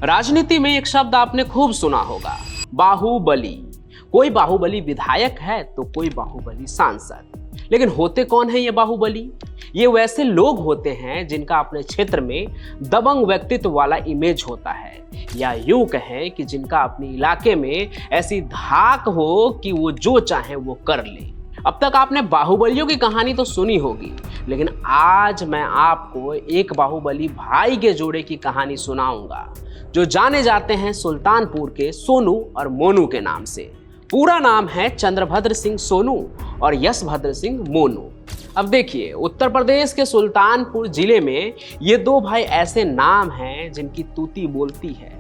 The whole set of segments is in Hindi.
राजनीति में एक शब्द आपने खूब सुना होगा, बाहुबली। कोई बाहुबली विधायक है तो कोई बाहुबली सांसद। लेकिन होते कौन है ये बाहुबली? ये वैसे लोग होते हैं जिनका अपने क्षेत्र में दबंग व्यक्तित्व वाला इमेज होता है, या यूं कहें कि जिनका अपने इलाके में ऐसी धाक हो कि वो जो चाहे वो कर ले। अब तक आपने बाहुबलियों की कहानी तो सुनी होगी, लेकिन आज मैं आपको एक बाहुबली भाई के जोड़े की कहानी सुनाऊंगा जो जाने जाते हैं सुल्तानपुर के सोनू और मोनू के नाम से। पूरा नाम है चंद्रभद्र सिंह सोनू और यशभद्र सिंह मोनू। अब देखिए, उत्तर प्रदेश के सुल्तानपुर जिले में ये दो भाई ऐसे नाम हैं जिनकी तूती बोलती है।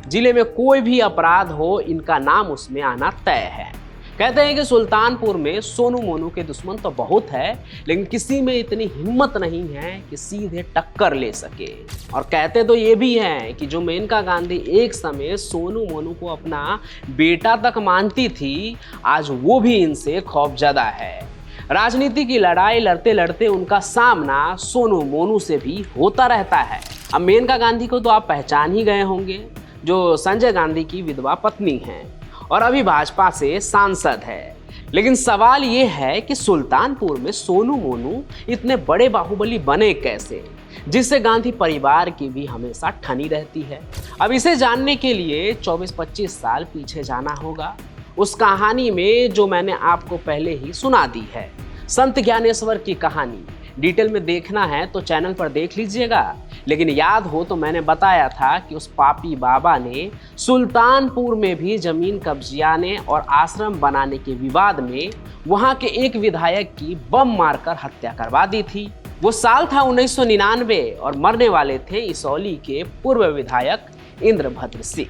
जिले में कोई भी अपराध हो, इनका नाम उसमें आना तय है। कहते हैं कि सुल्तानपुर में सोनू मोनू के दुश्मन तो बहुत है, लेकिन किसी में इतनी हिम्मत नहीं है कि सीधे टक्कर ले सके। और कहते तो ये भी हैं कि जो मेनका गांधी एक समय सोनू मोनू को अपना बेटा तक मानती थी, आज वो भी इनसे खौफजदा है। राजनीति की लड़ाई लड़ते लड़ते उनका सामना सोनू मोनू से भी होता रहता है। अब मेनका गांधी को तो आप पहचान ही गए होंगे, जो संजय गांधी की विधवा पत्नी हैं और अभी भाजपा से सांसद है। लेकिन सवाल ये है कि सुल्तानपुर में सोनू मोनू इतने बड़े बाहुबली बने कैसे, जिससे गांधी परिवार की भी हमेशा ठनी रहती है। अब इसे जानने के लिए 24-25 साल पीछे जाना होगा, उस कहानी में जो मैंने आपको पहले ही सुना दी है, संत ज्ञानेश्वर की कहानी। डिटेल में देखना है तो चैनल पर देख लीजिएगा, लेकिन याद हो तो मैंने बताया था कि उस पापी बाबा ने सुल्तानपुर में भी जमीन कब्जियाने और आश्रम बनाने के विवाद में वहां के एक विधायक की बम मारकर हत्या करवा दी थी। वो साल था 1999 और मरने वाले थे इसौली के पूर्व विधायक इंद्रभद्र सिंह,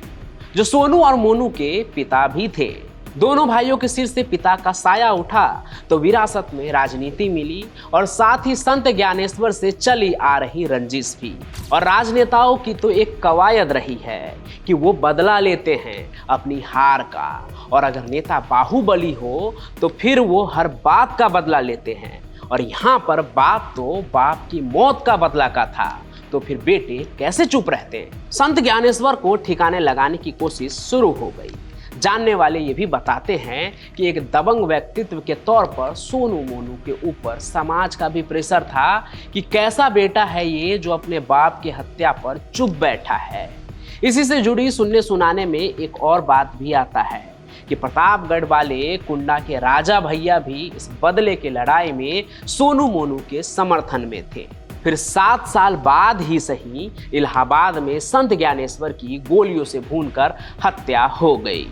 जो सोनू और मोनू के पिता भी थे। दोनों भाइयों के सिर से पिता का साया उठा तो विरासत में राजनीति मिली, और साथ ही संत ज्ञानेश्वर से चली आ रही रंजिश भी। और राजनेताओं की तो एक कवायद रही है कि वो बदला लेते हैं अपनी हार का, और अगर नेता बाहुबली हो तो फिर वो हर बात का बदला लेते हैं। और यहाँ पर बाप तो बाप की मौत का बदला का था, तो फिर बेटे कैसे चुप रहते हैं। संत ज्ञानेश्वर को ठिकाने लगाने की कोशिश शुरू हो गई। जानने वाले ये भी बताते हैं कि एक दबंग व्यक्तित्व के तौर पर सोनू मोनू के ऊपर समाज का भी प्रेशर था कि कैसा बेटा है ये जो अपने बाप की हत्या पर चुप बैठा है। इसी से जुड़ी सुनने सुनाने में एक और बात भी आता है कि प्रतापगढ़ वाले कुंडा के राजा भैया भी इस बदले के लड़ाई में सोनू मोनू के समर्थन में थे। फिर 7 साल बाद ही सही इलाहाबाद में संत ज्ञानेश्वर की गोलियों से भूनकर हत्या हो गई,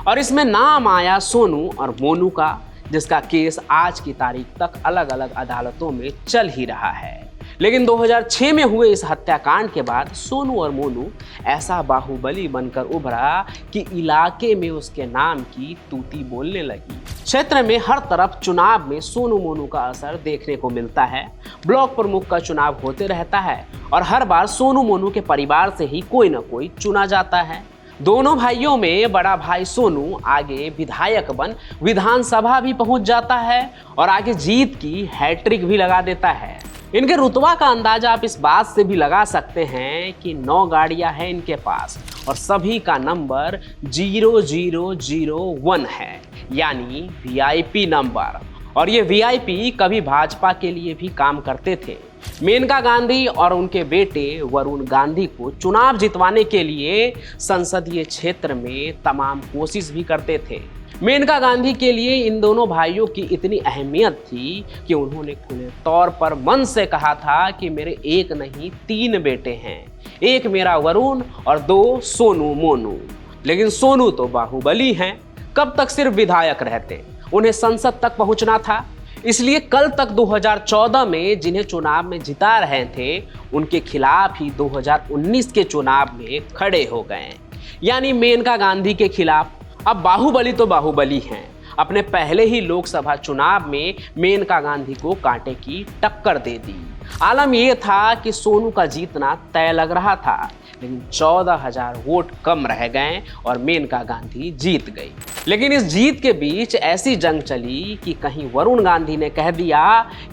और इसमें नाम आया सोनू और मोनू का, जिसका केस आज की तारीख तक अलग अलग अदालतों में चल ही रहा है। लेकिन 2006 में हुए इस हत्याकांड के बाद सोनू और मोनू ऐसा बाहुबली बनकर उभरा कि इलाके में उसके नाम की तूती बोलने लगी। क्षेत्र में हर तरफ चुनाव में सोनू मोनू का असर देखने को मिलता है। ब्लॉक प्रमुख का चुनाव होते रहता है और हर बार सोनू मोनू के परिवार से ही कोई न कोई चुना जाता है। दोनों भाइयों में बड़ा भाई सोनू आगे विधायक बन विधानसभा भी पहुंच जाता है और आगे जीत की हैट्रिक भी लगा देता है। इनके रुतबा का अंदाजा आप इस बात से भी लगा सकते हैं कि 9 गाड़ियां हैं इनके पास और सभी का नंबर 0001 है, यानी वीआईपी नंबर। और ये वीआईपी कभी भाजपा के लिए भी काम करते थे। मेनका गांधी और उनके बेटे वरुण गांधी को चुनाव जितवाने के लिए संसदीय क्षेत्र में तमाम कोशिश भी करते थे। मेनका गांधी के लिए इन दोनों भाइयों की इतनी अहमियत थी कि उन्होंने खुले तौर पर मन से कहा था कि मेरे एक नहीं 3 बेटे हैं, एक मेरा वरुण और 2 सोनू मोनू। लेकिन सोनू तो बाहुबली हैं, कब तक सिर्फ विधायक रहते, उन्हें संसद तक पहुंचना था। इसलिए कल तक 2014 में जिन्हें चुनाव में जिता रहे थे, उनके खिलाफ ही 2019 के चुनाव में खड़े हो गए, यानी मेनका गांधी के खिलाफ। अब बाहुबली तो बाहुबली हैं, अपने पहले ही लोकसभा चुनाव में मेनका गांधी को कांटे की टक्कर दे दी। आलम यह था कि सोनू का जीतना तय लग रहा था, लेकिन 14,000 वोट कम रह गए और मेनका गांधी जीत गई। लेकिन इस जीत के बीच ऐसी जंग चली कि कहीं वरुण गांधी ने कह दिया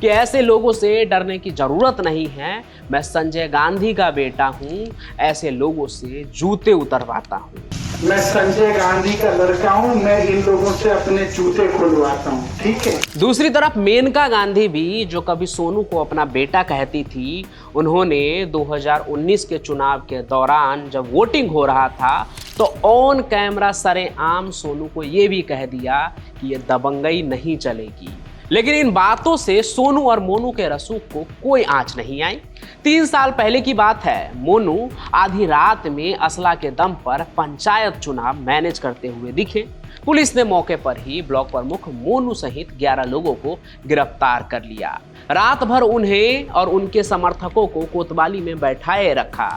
कि ऐसे लोगों से डरने की जरूरत नहीं है, मैं संजय गांधी का बेटा हूं, ऐसे लोगों से जूते उतरवाता हूं। मैं संजय गांधी का लड़का हूं, मैं इन लोगों से अपने जूते खुलवाता हूं, ठीक है। दूसरी तरफ मेनका गांधी भी, जो कभी सोनू को अपना बेटा कहती थी, उन्होंने 2019 के चुनाव के दौरान जब वोटिंग हो रहा था तो ऑन कैमरा सरेआम सोनू को यह भी कह दिया कि ये दबंगई नहीं चलेगी। लेकिन इन बातों से सोनू और मोनू के रसूख को कोई आंच नहीं आई। 3 साल पहले की बात है, मोनू आधी रात में असला के दम पर पंचायत चुनाव मैनेज करते हुए दिखे। पुलिस ने मौके पर ही ब्लॉक प्रमुख मोनू सहित 11 लोगों को गिरफ्तार कर लिया। रात भर उन्हें और उनके समर्थकों को कोतवाली में बैठाए रखा।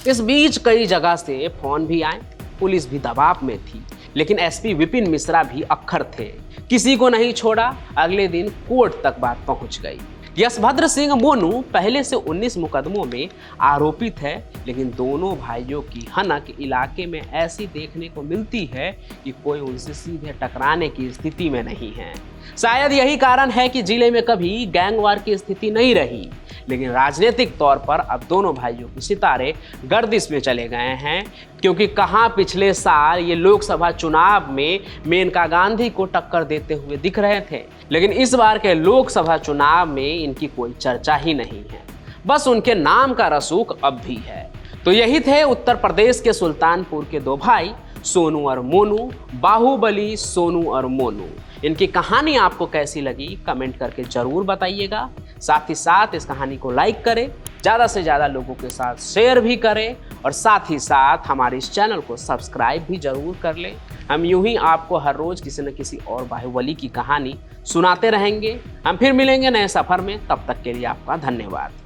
इस बीच कई जगह से फोन भी आए, पुलिस भी दबाव में थी, लेकिन एसपी विपिन मिश्रा भी अक्खर थे, किसी को नहीं छोड़ा। अगले दिन कोर्ट तक बात पहुंच गई। यशभद्र सिंह मोनू पहले से 19 मुकदमों में आरोपित है, लेकिन दोनों भाइयों की हनक इलाके में ऐसी देखने को मिलती है कि कोई उनसे सीधे टकराने की स्थिति में नहीं है। शायद यही कारण है कि जिले में कभी गैंगवार की स्थिति नहीं रही, लेकिन राजनीतिक तौर पर अब दोनों भाइयों के सितारे गर्दिश में चले गए हैं, क्योंकि कहां पिछले साल ये लोकसभा चुनाव में मेनका गांधी को टक्कर देते हुए दिख रहे थे, लेकिन इस बार के लोकसभा चुनाव में इनकी कोई चर्चा ही नहीं है, बस उनके नाम का रसूख अब भी है। तो यही थे उत्तर प्रदेश के सुल्तानपुर के दो भाई सोनू और मोनू, बाहुबली सोनू और मोनू। इनकी कहानी आपको कैसी लगी कमेंट करके जरूर बताइएगा। साथ ही साथ इस कहानी को लाइक करें, ज़्यादा से ज़्यादा लोगों के साथ शेयर भी करें, और साथ ही साथ हमारे इस चैनल को सब्सक्राइब भी जरूर कर लें। हम यूं ही आपको हर रोज किसी न किसी और बाहुबली की कहानी सुनाते रहेंगे। हम फिर मिलेंगे नए सफर में, तब तक के लिए आपका धन्यवाद।